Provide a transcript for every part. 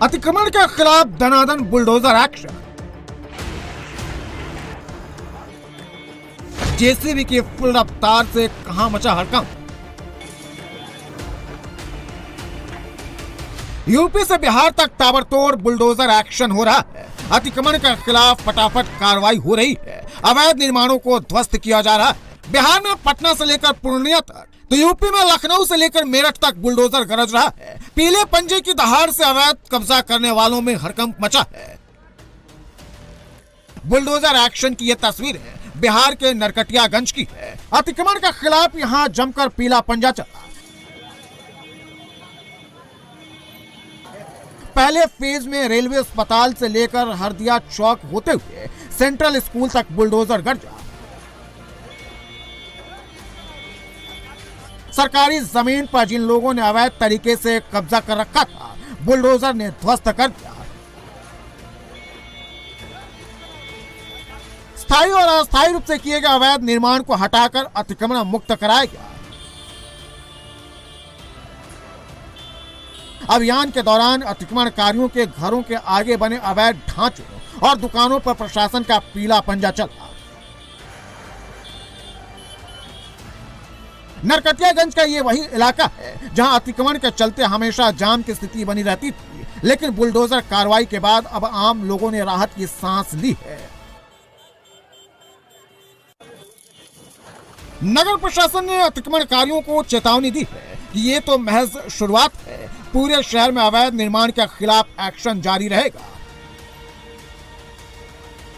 अतिक्रमण के खिलाफ दनादन बुलडोजर एक्शन। जेसीबी की फुल रफ्तार से कहां मचा हड़कंप। यूपी से बिहार तक ताबड़तोड़ बुलडोजर एक्शन हो रहा है। अतिक्रमण के खिलाफ फटाफट कार्रवाई हो रही है। अवैध निर्माणों को ध्वस्त किया जा रहा है। बिहार में पटना से लेकर पूर्णिया तक, तो यूपी में लखनऊ से लेकर मेरठ तक बुलडोजर गरज रहा है। पीले पंजे की दहाड़ से अवैध कब्जा करने वालों में हड़कंप मचा है। बुलडोजर एक्शन की यह तस्वीर है बिहार के नरकटियागंज की है। अतिक्रमण के खिलाफ यहां जमकर पीला पंजा चला। पहले फेज में रेलवे अस्पताल से लेकर हरदिया चौक होते हुए सेंट्रल स्कूल तक बुलडोजर गरजा। सरकारी जमीन पर जिन लोगों ने अवैध तरीके से कब्जा कर रखा था, बुलडोजर ने ध्वस्त कर दिया। स्थायी और अस्थायी रूप से किए गए अवैध निर्माण को हटाकर अतिक्रमण मुक्त कराया गया। अभियान के दौरान अतिक्रमणकारियों के घरों के आगे बने अवैध ढांचों और दुकानों पर प्रशासन का पीला पंजा चला। नरकटियागंज का ये वही इलाका है जहां अतिक्रमण के चलते हमेशा जाम की स्थिति बनी रहती थी, लेकिन बुलडोजर कार्रवाई के बाद अब आम लोगों ने राहत की सांस ली है। नगर प्रशासन ने अतिक्रमणकारियों को चेतावनी दी है कि ये तो महज शुरुआत है। पूरे शहर में अवैध निर्माण के खिलाफ एक्शन जारी रहेगा।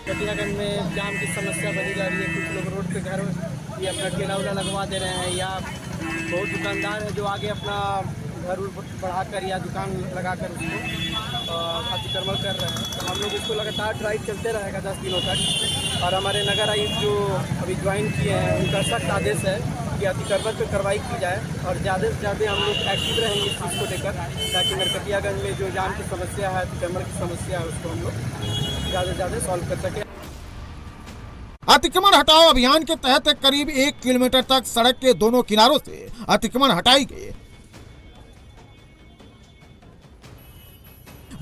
नरकटियागंज में जाम की समस्या बनी जा रही है। कुछ लोग रोड पे घर ये अपना ठेला उला लगवा दे रहे हैं, या बहुत दुकानदार है जो आगे अपना घर बढ़ाकर या दुकान लगाकर उसको अतिक्रमण कर रहे हैं। तो हम लोग इसको लगातार ड्राइव चलते रहेगा 10 दिनों तक। और हमारे नगर आयुक्त जो अभी ज्वाइन किए हैं, उनका सख्त आदेश है कि अतिक्रमण पर कार्रवाई की जाए और ज़्यादा से ज़्यादा हम लोग एक्टिव रहेंगे इस चीज़ को लेकर, ताकि नरकटियागंज में जो जाम की समस्या है, अतिक्रमण की समस्या है, उसको हम लोग ज़्यादा से ज़्यादा सॉल्व कर सकें। अतिक्रमण हटाओ अभियान के तहत करीब 1 किलोमीटर तक सड़क के दोनों किनारों से अतिक्रमण हटाई गई।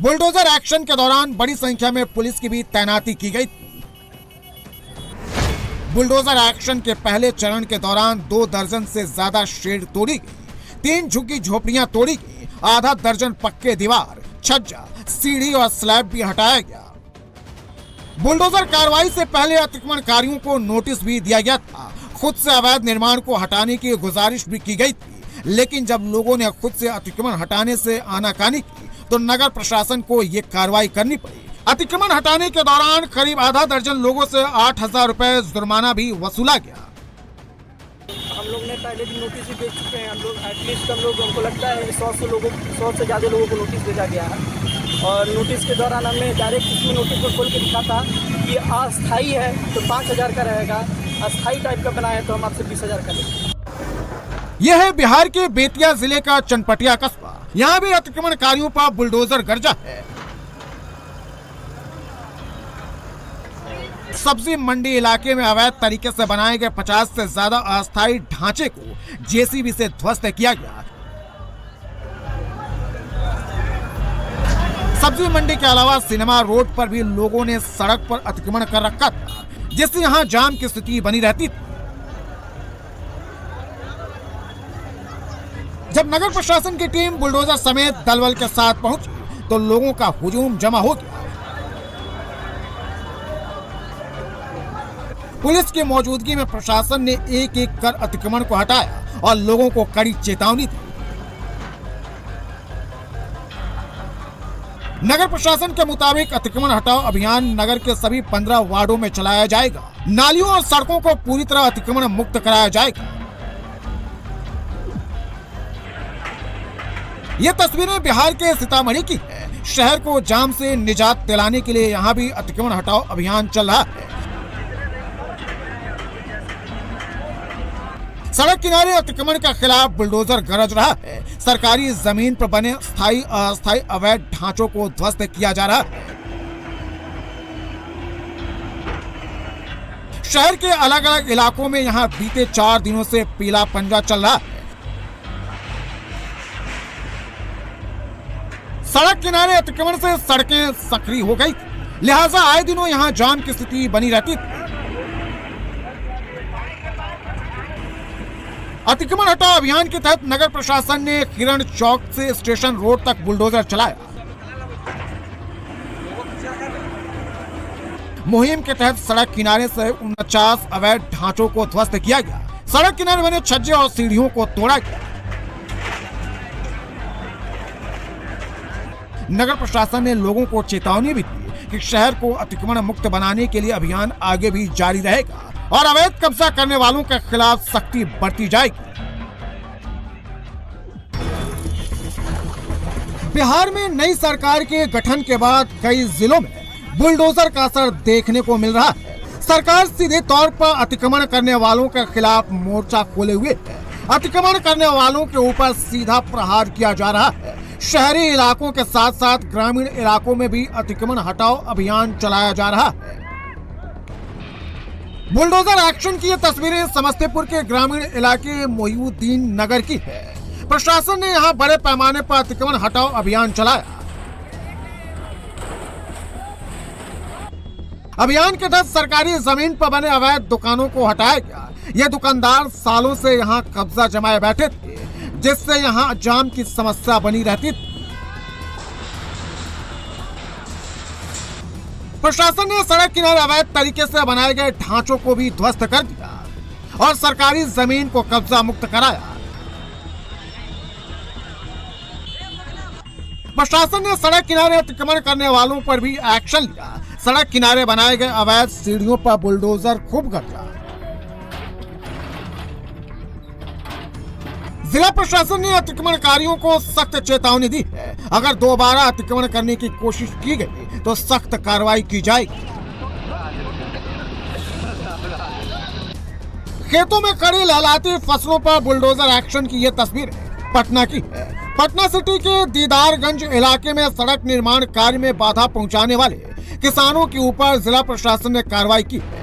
बुलडोजर एक्शन के दौरान बड़ी संख्या में पुलिस की भी तैनाती की गई थी। बुलडोजर एक्शन के पहले चरण के दौरान 2 दर्जन से ज्यादा शेड तोड़ी गई, 3 झुग्गी झोपड़ियां तोड़ी गई, आधा दर्जन पक्के दीवार, छज्जा, सीढ़ी और स्लैब भी हटाया गया। बुलडोजर कार्रवाई से पहले अतिक्रमणकारियों को नोटिस भी दिया गया था। खुद से अवैध निर्माण को हटाने की गुजारिश भी की गई थी, लेकिन जब लोगों ने खुद से अतिक्रमण हटाने से आनाकानी की तो नगर प्रशासन को ये कार्रवाई करनी पड़ी। अतिक्रमण हटाने के दौरान करीब आधा दर्जन लोगों से 8,000 रुपए जुर्माना भी वसूला गया। हम लोग ने पहले भी नोटिस भी दे चुके हैं। हम लोग एटलीस्ट हमको लगता है 100 से ज़्यादा लोगों को नोटिस भेजा गया है। और नोटिस के दौरान हमने डायरेक्ट इसमें नोटिस को खोल के लिखा था कि अस्थायी है तो 5,000 का रहेगा, अस्थायी टाइप का बना है तो हम आपसे 20,000 का लेंगे। यह है बिहार के बेतिया जिले का चनपटिया कस्बा। यहाँ भी अतिक्रमणकारियों पर बुलडोजर गरजा है। सब्जी मंडी इलाके में अवैध तरीके से बनाए गए 50 से ज्यादा अस्थायी ढांचे को जेसीबी से ध्वस्त किया गया। सब्जी मंडी के अलावा सिनेमा रोड पर भी लोगों ने सड़क पर अतिक्रमण कर रखा था, जिससे यहां जाम की स्थिति बनी रहती थी। जब नगर प्रशासन की टीम बुलडोजर समेत दलबल के साथ पहुंची तो लोगों का हुजूम जमा हो गया। पुलिस की मौजूदगी में प्रशासन ने एक एक कर अतिक्रमण को हटाया और लोगों को कड़ी चेतावनी दी। नगर प्रशासन के मुताबिक अतिक्रमण हटाओ अभियान नगर के सभी 15 वार्डों में चलाया जाएगा। नालियों और सड़कों को पूरी तरह अतिक्रमण मुक्त कराया जाएगा। ये तस्वीरें बिहार के सीतामढ़ी की है। शहर को जाम से निजात दिलाने के लिए यहाँ भी अतिक्रमण हटाओ अभियान चल रहा है। सड़क किनारे अतिक्रमण के खिलाफ बुलडोजर गरज रहा है। सरकारी जमीन पर बने स्थायी अस्थायी अवैध ढांचों को ध्वस्त किया जा रहा है। शहर के अलग अलग इलाकों में यहां बीते 4 दिनों से पीला पंजा चल रहा है। सड़क किनारे अतिक्रमण से सड़कें सक्रिय हो गई, लिहाजा आए दिनों यहाँ जाम की स्थिति बनी रहती थी। अतिक्रमण हटाओ अभियान के तहत नगर प्रशासन ने किरण चौक से स्टेशन रोड तक बुलडोजर चलाया। मुहिम के तहत सड़क किनारे से 49 अवैध ढांचों को ध्वस्त किया गया। सड़क किनारे बने छज्जे और सीढ़ियों को तोड़ा गया। नगर प्रशासन ने लोगों को चेतावनी भी दी कि शहर को अतिक्रमण मुक्त बनाने के लिए अभियान आगे भी जारी रहेगा और अवैध कब्जा करने वालों के खिलाफ सख्ती बरती जाएगी। बिहार में नई सरकार के गठन के बाद कई जिलों में बुलडोजर का असर देखने को मिल रहा है। सरकार सीधे तौर पर अतिक्रमण करने वालों के खिलाफ मोर्चा खोले हुए है। अतिक्रमण करने वालों के ऊपर सीधा प्रहार किया जा रहा है। शहरी इलाकों के साथ साथ ग्रामीण इलाकों में भी अतिक्रमण हटाओ अभियान चलाया जा रहा है। बुलडोजर एक्शन की ये तस्वीरें समस्तीपुर के ग्रामीण इलाके मोहिउद्दीन नगर की है। प्रशासन ने यहां बड़े पैमाने पर अतिक्रमण हटाओ अभियान चलाया। अभियान के तहत सरकारी जमीन पर बने अवैध दुकानों को हटाया गया। ये दुकानदार सालों से यहां कब्जा जमाए बैठे थे, जिससे यहां जाम की समस्या बनी रहती थी। प्रशासन ने सड़क किनारे अवैध तरीके से बनाए गए ढांचों को भी ध्वस्त कर दिया और सरकारी जमीन को कब्जा मुक्त कराया। प्रशासन ने सड़क किनारे अतिक्रमण करने वालों पर भी एक्शन लिया। सड़क किनारे बनाए गए अवैध सीढ़ियों पर बुलडोजर खूब गया। जिला प्रशासन ने अतिक्रमणकारियों को सख्त चेतावनी दी है। अगर दोबारा अतिक्रमण करने की कोशिश की गई तो सख्त कार्रवाई की जाएगी। खेतों में खड़ी लहलाती फसलों पर बुलडोजर एक्शन की ये तस्वीर पटना की है। पटना सिटी के दीदारगंज इलाके में सड़क निर्माण कार्य में बाधा पहुंचाने वाले किसानों के ऊपर जिला प्रशासन ने कार्रवाई की है।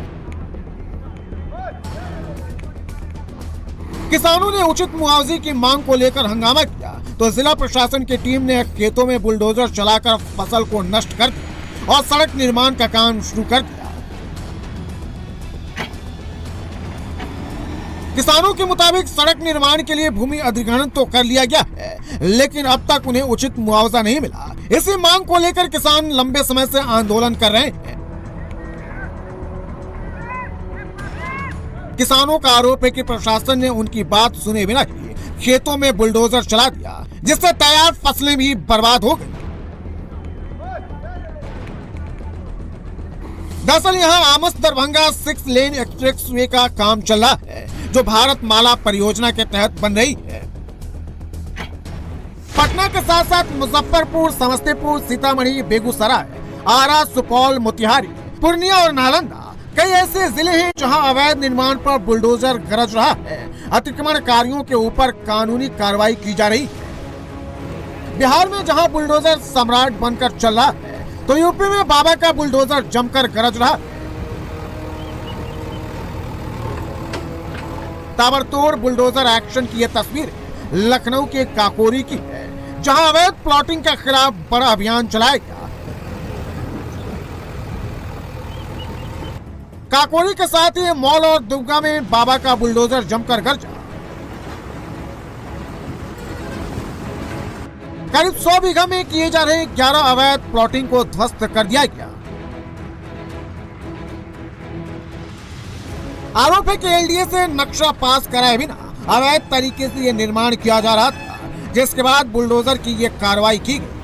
किसानों ने उचित मुआवजे की मांग को लेकर हंगामा किया तो जिला प्रशासन की टीम ने खेतों में बुलडोजर चलाकर फसल को नष्ट कर दिया और सड़क निर्माण का काम शुरू कर दिया। किसानों के मुताबिक सड़क निर्माण के लिए भूमि अधिग्रहण तो कर लिया गया है, लेकिन अब तक उन्हें उचित मुआवजा नहीं मिला। इसी मांग को लेकर किसान लंबे समय से आंदोलन कर रहे हैं। किसानों का आरोप है कि प्रशासन ने उनकी बात सुने बिना ही खेतों में बुलडोजर चला दिया, जिससे तैयार फसलें भी बर्बाद हो गई। दरअसल यहाँ आमस दरभंगा 6 लेन एक्सप्रेस वे का काम चल रहा है, जो भारत माला परियोजना के तहत बन रही है। पटना के साथ साथ मुजफ्फरपुर, समस्तीपुर, सीतामढ़ी, बेगूसराय, आरा, सुपौल, मोतिहारी, पूर्णिया और नालंदा कई ऐसे जिले हैं जहां अवैध निर्माण पर बुलडोजर गरज रहा है। अतिक्रमणकारियों के ऊपर कानूनी कार्रवाई की जा रही है। बिहार में जहां बुलडोजर सम्राट बनकर चल रहा है, तो यूपी में बाबा का बुलडोजर जमकर गरज रहा है। ताबड़तोड़ बुलडोजर एक्शन की यह तस्वीर लखनऊ के काकोरी की है, जहां अवैध प्लॉटिंग के खिलाफ बड़ा अभियान चलाया गया। काकोरी के साथ ही मॉल और दुर्गा में बाबा का बुलडोजर जमकर गरजा। करीब 100 बीघा में किए जा रहे 11 अवैध प्लॉटिंग को ध्वस्त कर दिया गया। आरोप है कि एलडीए से नक्शा पास कराए बिना अवैध तरीके से यह निर्माण किया जा रहा था, जिसके बाद बुलडोजर की यह कार्रवाई की गई।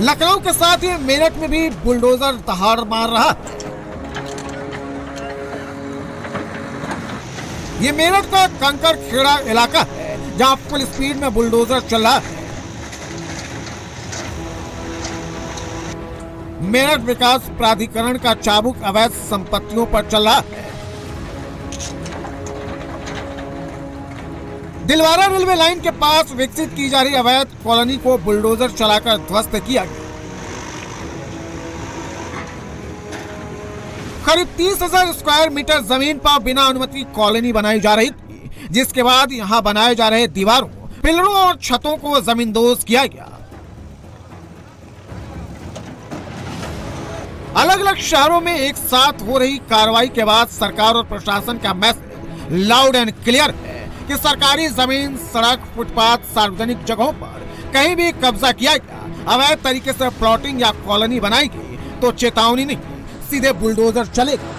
लखनऊ के साथ ही मेरठ में भी बुलडोजर दहाड़ मार रहा है। ये मेरठ का कंकर खेड़ा इलाका है, जहां फुल स्पीड में बुलडोजर चल रहा है। मेरठ विकास प्राधिकरण का चाबुक अवैध संपत्तियों पर चल रहा है। दिलवारा रेलवे लाइन के पास विकसित की जा रही अवैध कॉलोनी को बुलडोजर चलाकर ध्वस्त किया गया। करीब 30,000 स्क्वायर मीटर जमीन पर बिना अनुमति कॉलोनी बनाई जा रही थी, जिसके बाद यहां बनाए जा रहे दीवारों पिलरों और छतों को जमींदोज किया गया। अलग अलग शहरों में एक साथ हो रही कार्रवाई के बाद सरकार और प्रशासन का मैसेज लाउड एंड क्लियर है कि सरकारी जमीन, सड़क, फुटपाथ, सार्वजनिक जगहों पर कहीं भी कब्जा किया गया, अवैध तरीके से प्लॉटिंग या कॉलोनी बनाई गई तो चेतावनी नहीं, सीधे बुलडोजर चलेगा।